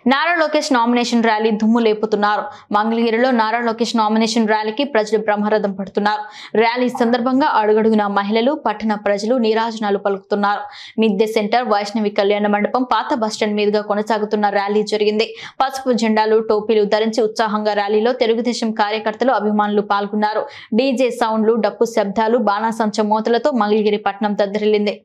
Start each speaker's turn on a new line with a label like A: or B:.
A: Nara Lokesh nomination rally దుమ్ము లేపుతున్నారు. మంగళగిరిలో Nara Lokesh nomination ర్యాలీకి ప్రజలు బ్రహ్మరథం పడుతున్నారు. ర్యాలీ సందర్భంగా అడుగడుగున మహిళలు, పట్టణ ప్రజలు నీరాజనాలు పలుకుతున్నారు. మిద్దె సెంటర్, వైష్ణవి కళ్యాణ మండపం, పాత బస్టాండ్ మీదుగా కొనసాగుతున్న ర్యాలీ జరిగింది. పసుపు జెండాలు, టోపీలు ధరించి ఉత్సాహంగా ర్యాలీలో తెలుగుదేశం కార్యకర్తలు, అభిమానులు పాల్గొన్నారు. డీజే సౌండ్లు, డప్పు శబ్దాలు, బాణాసంచ మోతలతో మంగళగిరి పట్టణం దద్దరిల్లింది.